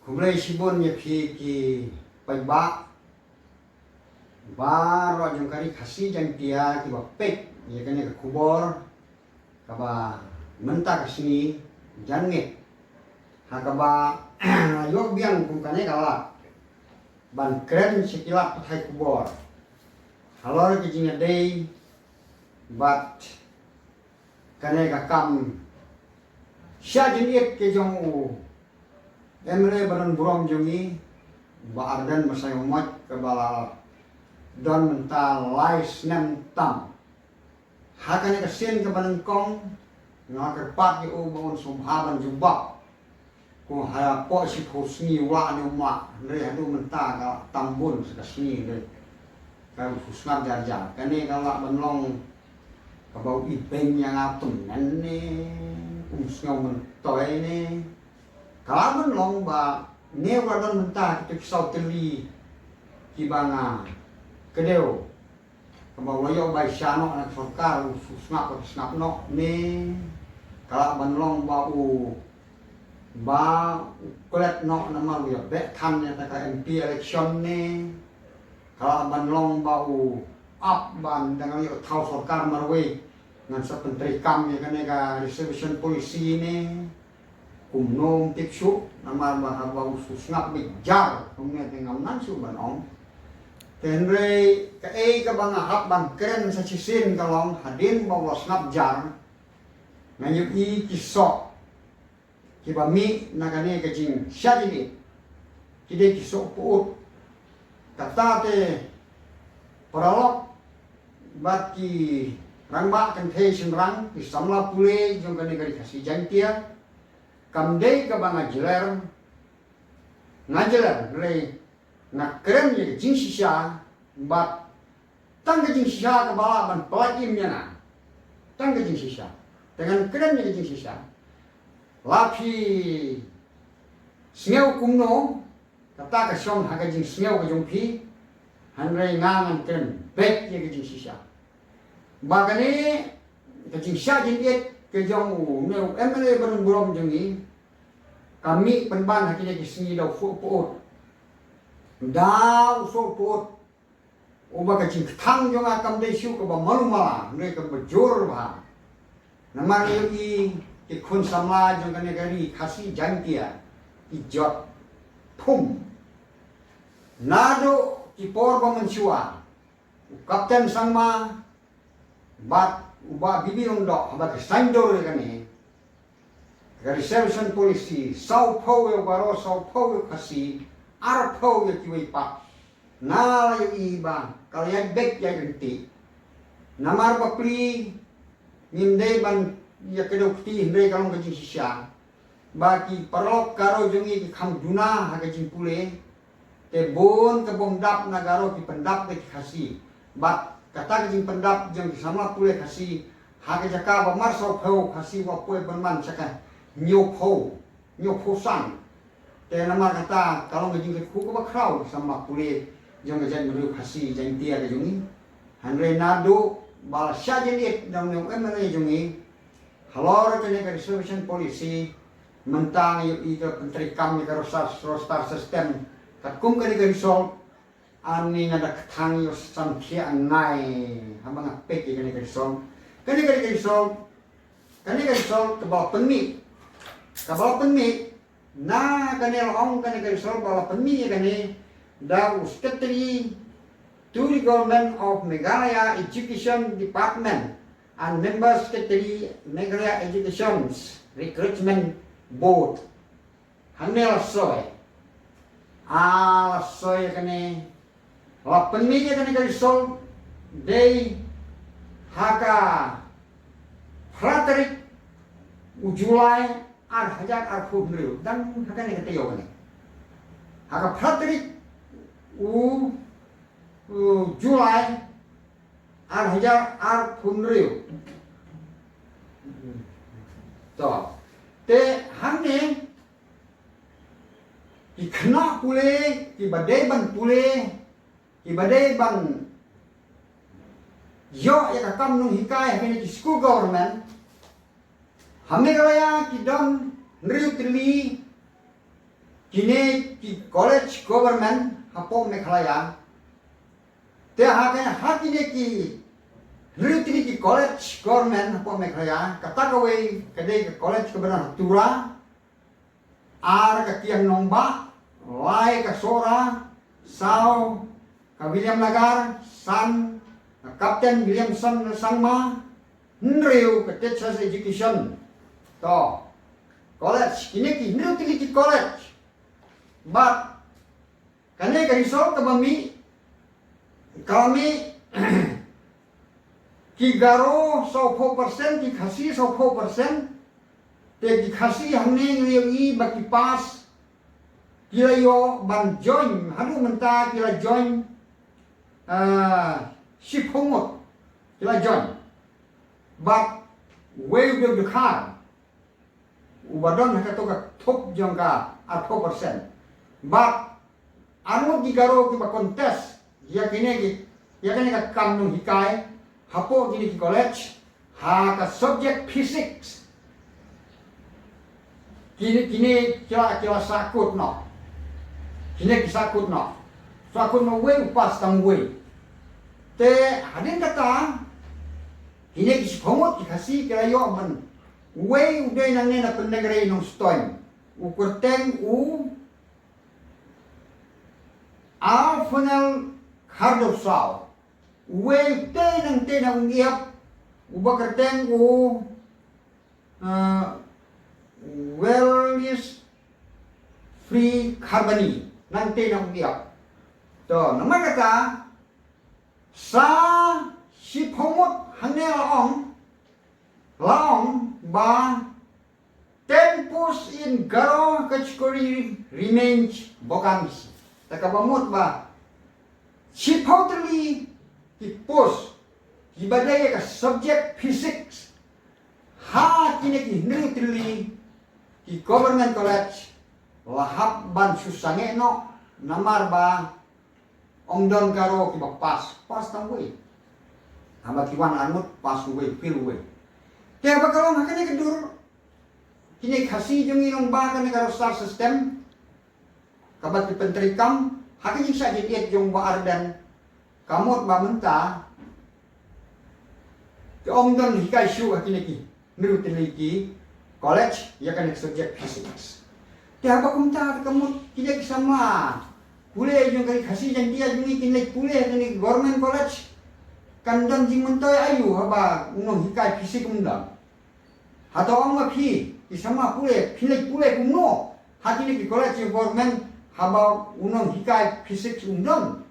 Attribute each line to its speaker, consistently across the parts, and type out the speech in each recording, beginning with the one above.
Speaker 1: Kumulay sibon niya ki pagba baro yung kari kasi jang dia ki bapek ya kanya ka kubor kaba menta kasini jangit hakaba ayok biang kung kanya kala ban keren sekilap patay kubor halor ki jinga day but kanya ka kam siya jinit ke jong emre baran buram jongi ba ardan masayomat kabala don mental lais nem tam hakanya kasin ke banengkong ngakerpat di ubon sumhaban jubak ku harapo si husni wa ni ma re hadu menta ka tambun sekasni re ka husnab jarja kane kala benlong ka bau ipeng yang atum nane usngau mentoy ne kala benlong ba ne wadon menta kita kisau teli kibanga kedeo kebawayo bai syano anak sorkar susnap snap no ne kala banlong bau ba kulet no nama ya bet kan ya taka MP election ne kala banlong bau up ban dengan yo thau sorkar marwe ngan sa penteri kam ya kane ka reservation policy ne kumnom tipsu nama bau susnap bijar kumne tengam nan su banong tenre ka ka banga hap ban keren sa chisin kalong hadin bawa snap jar ngayu i kisok kiba mi nagane ka jing syadini kide kisok puut kata te paralok bat ki rangba kan the sinrang ki samla pule jong kane kari kasih jantia kamde ka banga jeler ngajeler re na keren ye jing shisha bat tang ke jing shisha ka bala ban pelakim nya na tang ke jing shisha dengan keren ye jing shisha lapi sneu kumno kata ka syong ha ka jing sneu ka jong pi hanrei ngangan keren bet ye jing shisha bagane ka jing sha jing et ke jong neu emre ban burom jong ni kami penban hakine ki sni do fu pot daw so pot uba ka ching thang jong akam de shu ko ba malumala ne ka bajur ba namar yogi ki khun samla jong kane gari khasi jantia ki jot phum nado ki por ba menchua kapten sangma bat uba bibirong do ba ka sandor kane reservation policy sau pau yo baro sau pau yo khasi arpau ya kiwai pak nala ya iba kalian bek ya genti namar bakri nimde ban ya kedokti hindai kalong kajing sisya baki parlok karo jongi ki kham duna ha kajing pule te bon ke bongdap nagaro ki pendap de khasi bat kata kajing pendap jong sama pule khasi ha ka jaka ba mar so phau khasi wa poi ban saka nyopho san te nama kata kalau ngajing ke ku ba krau sama pule jong gajan meru khasi jang tia ke jongi hanre nado bal sya jenit dang nyong emre jongi halor ke ne reservation policy mentang yu i ke penteri kam ke rostar system kat kum ke ne result ani ngada kthang yu samthia nai habang apek ke ne result ke ne result ke ba penmi na kanel ong kane kay sol bala pemi kane da secretary to the government of Meghalaya Education Department and member secretary Meghalaya Education Recruitment Board hanel soy kane la pemi kane kay sol day haka Frederick Ujulai ar khudru dan hakane kate yo kane haka Frederick Julai ar khudru to te hanne ki khna pule ki badai ban pule ki badai ban yo ya ka kam nung hikai hakane ki school government Meghalaya ki don nriu tili kini ki college government hapo Meghalaya te hakine ki Ritini ki college government hapo Meghalaya katakawe kadai college government tura ar ka kiang nomba lai ka sora sao ka William Lagar san Captain Williamson Sangma nriu ka Texas Education to college kini ki Ritini ki college but kane ka result ka bami kami ki garo 100% ki khasi 100% te ki khasi hamne ngi baki pas kila yo ban join hanu menta kila join shipomot kila join but way of the car ubadon hakatoka top jongka 100% but anu ki garo ki ba contest yakine ka kamnung hikai hapo gini ki college ha ka subject physics kini kila sakut no kini ki sakut no we pas tang we te hadin kata kini ki pomot ki kasi kila yo man we uday nang na pendagre nong stoin ukurteng alfanel kardosal we tenang iap ubakerteng well is free carboni nang tenang iap to nama kata sa si pomot hane laong ba tempus in garo kategori remains bokams takabamot ba si totally tipos ibadaya ka subject physics ha kini ki neutrally ki government college lahap ban susange no namar ba omdon karo ki pas tangwe hamba kiwan anut pas we fil we te bakalo makane kedur kini khasi jungi nong ba kan karo star system kabat pentrikam hakini sa jediet jong ba ardan kamot ba menta ke omdon hikai shu hakini ki neutrality college ya kan subject physics te apa kumta kamot kini sama pule yung kali khasi jang dia jungi kini pule kini government college kandang jing mentoy ayu haba unong hikai fisik undang atau amma phi isama pule pilek pule kuno hakini ki college government haba unong hikai fisik undang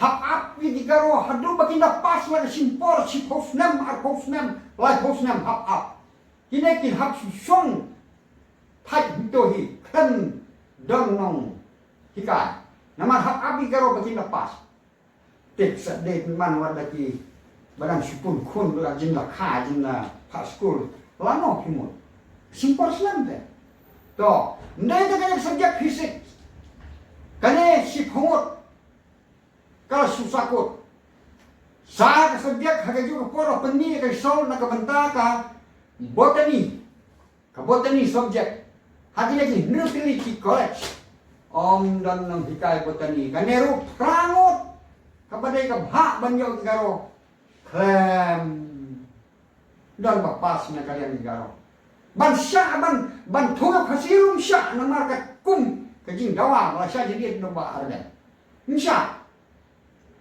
Speaker 1: hak api di garo hadu baginda pas la simpor si hofnam lai hofnam hak ap kini ki hak song thai hitohi kan dong nong hikai nama hak api garo baginda pas tek sadek man wadaki barang sipun kun berak jinla kha jinla pa school lano kimut simpor slam te to ndai ta kaya subject fisik kane si phongot kalau susakut sa ka subject hagaju ka poro penni ka sol na ka banta ka botany subject hati lagi neutrality college om dan nang hikai botany kaneru prangot kabadai ka bha banyo garo klem dan bapas na kalian garo ban sya ban thunga khasirum sya na marka kum kajing dawa la sya jadi no ba arden insya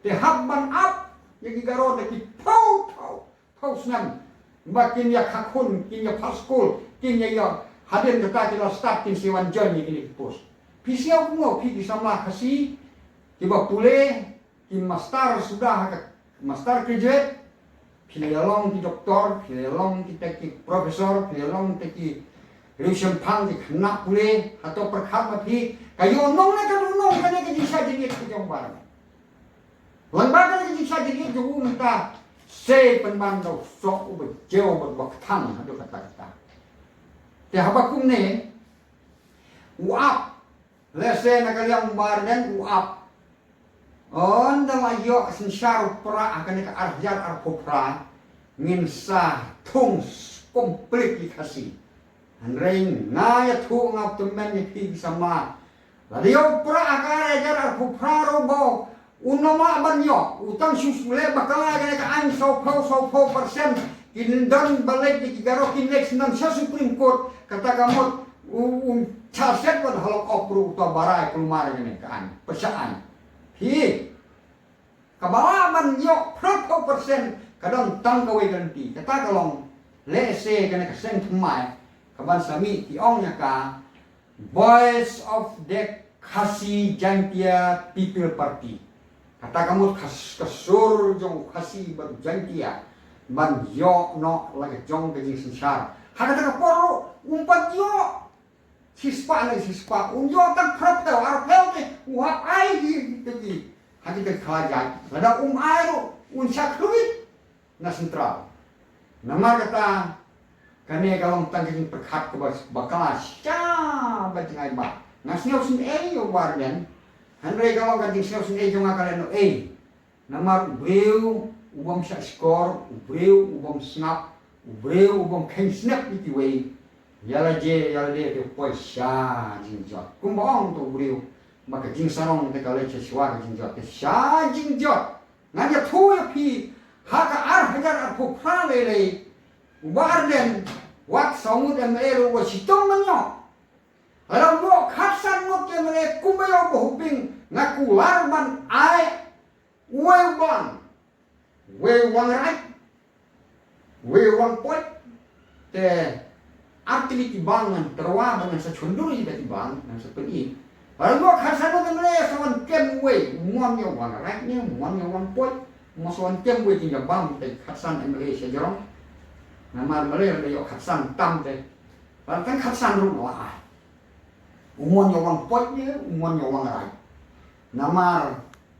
Speaker 1: te habban up yagi garo de ki pau snam bakin ya khakun kin ya paskul kin ya haden kata kita start kin siwan jon ni pos pisiau kumo pi sama khasi tiba pule ki master sudah master graduate pilelong ki doktor pilelong kita ki profesor pilelong ki revision pang ki kena pule atau perkhat pi kayo nong na kadunong kana ki bisa jadi ki jong bar lembaga ki bisa jadi ju minta se penban do sok u jeo bak thang ado kata te habakum ne uap lese na kaliang bar dan uap onda layo sensar pra akan ka arjar arpopra ngin sa thung komplit kasih Hanring na ya thu ngap temen ni pi sama. Ladio pra akare jar aku praro bo unama banyo utang susule bakala gane ka an so po persen kindan balik di garo kin next nan sa Supreme Court kata kamot charset wan halok opru to barai kelumar gane ka an pesaan. Hi kabawa banyo 30% kadang tang kawe ganti kata kalong lese gane ka sen thumai kaban sami ti ong nya ka Voice of the Khasi Jangtia People Party. Kata kamu kasur jong khasi bar Jangtia ban yo no lagi jong ke jing sensar. Kata kaporo umpat yo sispa unjo tak propel arpel ke wah ai di hati ke kelajar. Ada air unsak duit na sentral. Nama kata kane kalau tangking perkat ke bakal sya bajingai ba ngasnyo sin yo warden hanre kalau kan snyo sin yo ngakalen no namar breu ubom sa skor breu ubom snap breu ubom ken snap iti we yala de poisha jinjot kumbong to breu maka jing sarong te kale che swar jinjot te sha jinjot nganya thu ya pi haka ar hajar ar phu phra le warden wat samud emre ro sitong nanyo alam mo khasan mo kemre kumayo bohuping ngaku larban ai we one right we one point te arti bangan terwa bangan sa chunduri beti bang nang sa peni alam mo khasan mo kemre sawan kem we mon yo one right ne mon yo one point mo sawan kem we tinga bang te khasan emre sa jorong nama mereka dia khasan tam deh, bahkan khasan rumah. Umon yang potnya, umon yang rai. Nama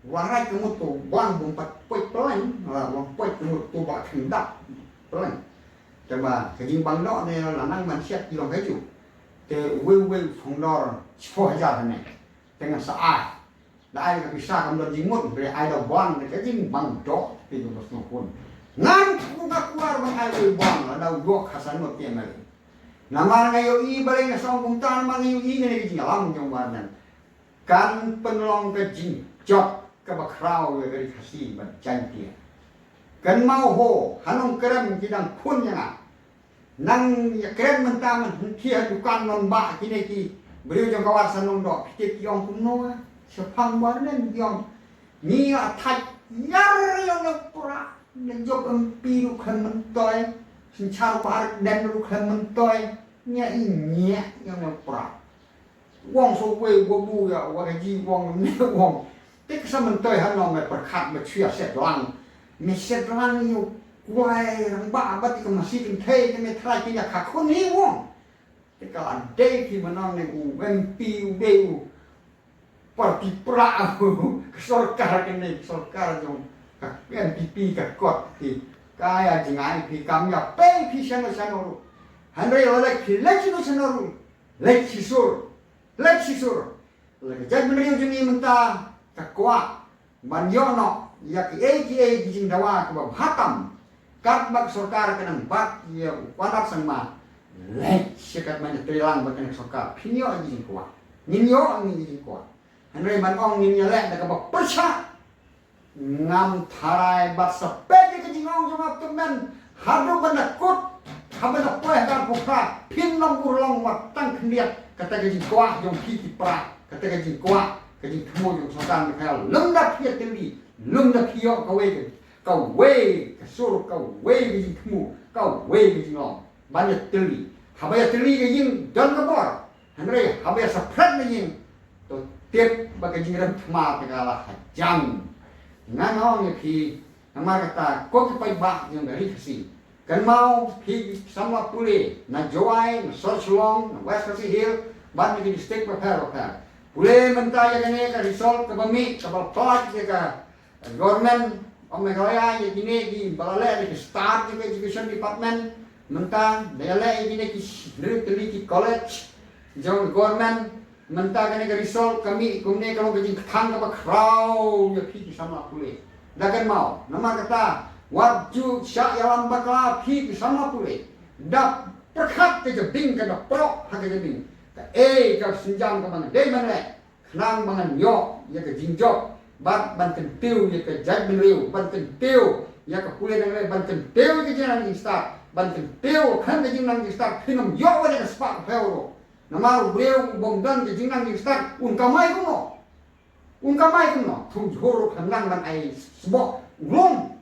Speaker 1: rai kamu tu bang bumpat pot pelan, wang pot kamu tu bak hendak pelan. Coba kejimbang dok ni lanang manusia di orang kaju. Te we fondor 10,000 ni, dengan saat. Dah ada bisa kamu jimut, beri ada bang, kejimbang dok itu bersama pun. Ngan kuda keluar mengalir buang ada dua khasan mati mari. Nama ngayo i balik ngasong kumtan mangayo i ngene kijing alam jong warnan. Kan penolong ke jing jot ke bakrau dari khasi ban Jangtia. Kan mau ho hanong kerem kidang pun yang nang kerem mentaman kia dukan non ba kini ki beliau jong kawasan non dok pikir kiong kuno sepang warnan kiong ni atai yar yang pura yang jok empi lu kan mentoy sincau par dan lu kan mentoy nya inya yang nepra wong so we wo bu ya wa ji wong ne wong tik sa mentoy han no me perkat me chia set lang me set lang yu wai rang ba ba ti ka masih tin thei me trai ki ya kha khon ni wong tik ka ade ki manang ne u empi u de u parti pra sorkar kene sorkar jong NPP ka kot thì kaya jingai pi kamya pe pi sano sano handre olek pi lechi sano lechi sur lagi jag menriu juni menta ka kwa manyono yak eki jing dawa ka hatam kat bak sorkar kanang bak ya wadak sangma lechi kat man trilang bak kanang sorkar pinyo jing kwa ninyo ang jing kwa handre man ong ninyo le ka bak persha ngam tharai bat sepedi ke jingong jong temen hadu benda kut habena poe kan pukra pin long urlong wat tang khniat kata ke jing kwa jong ki pra kata ke jing kwa ke jing thmo jong sokan khal lengda phia teli lengda phio ka we ke sur ka we ke jing thmo ka we ke jingong ban teli habaya teli ke jing dan ka bor hanre habaya saprat ke jing to tiep ba ke jing ram thma te kala jang nganong ya pi nama kata kok pai ba yang dari kasi kan mau pi sama pule na joai na sorsulong na west kasi hill ban di district repair pule mentaya kene ka result ka bami ka balpaj ka government om megaya ya gini di balale di start di education department menta dayale gini ki literally college jong government menta kene ka result kami kumne kalau kejing khang ka crowd ya pi sama pule dakan mau nama kata waju syak yalam bakla pi sama pule dap perkat ke bing ke pro ha ke bing ke ke sinjam ke mana dei mana nang mangan yo ya ke jinjok bat ban kan piu ya ke jag beliu ban kan piu ya ke pule nang le ban kan piu ke jangan di start ban kan piu kan ke jinang di start pinam yo wa ke spak peuro nama beliau bom dan ke jinang di start un kamai kuno tum joro kan nang ban ai sebok ulung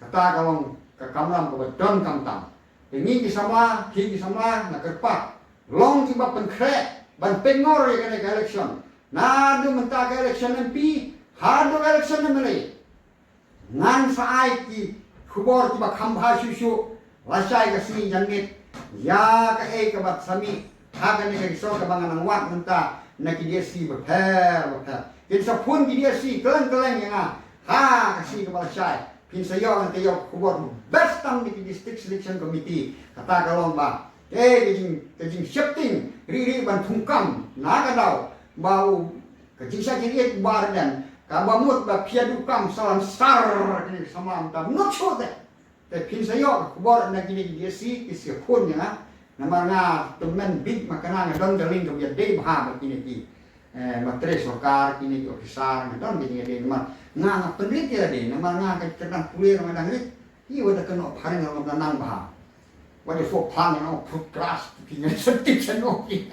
Speaker 1: kata kalau ke kamram ke don kam tam ini kisama ki kisama na kerpak long tiba penkre ban pengor ya kena election nadu mentah election MP hadu election nemeli ngan saai ki khubor tiba khambha susu lasai ka sini jangit ya ka ke bat sami ha ka ne so ka bangan wat mentah na ki dia si beper kin sa pun ki dia si keleng ya ha ka si ka lasai pin sayo ang tayo khubor best tam di district selection committee kata kalong ba kejing shifting riri ban thungkam naga daw bau kejing sa kiri bar dan kabamut ba piadukam salam star kini sama am not sure that pin sayo khubor na kini dia si kisi pun ya nama nga temen big makana don galing ke dia dei bah kini ki matre sokar kini ofisar don kini dia nga peneliti ada nama nga kadang pulir madang rit i wada kena paring ngam nang bah wada so pang no put class kini setik sanoki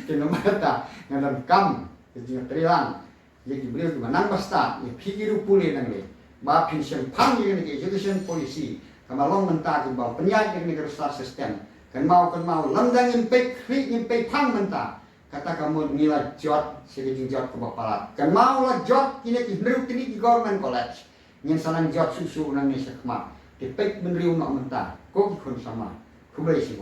Speaker 1: kena mata ngam kam kini trilang jadi beliau juga nang basta ya pikiru pulir nang le ba pension pang ni education policy kamalong mentah ba penyat ni star system kan mau lemdang impact pang mentah kata kamu nilai jot segini jot ke bapalat kan mau lah jot kini menurut ini di government college yang sanang jot susu nang ni sekma dipek menriu nak mentah kok ikut sama kubay sih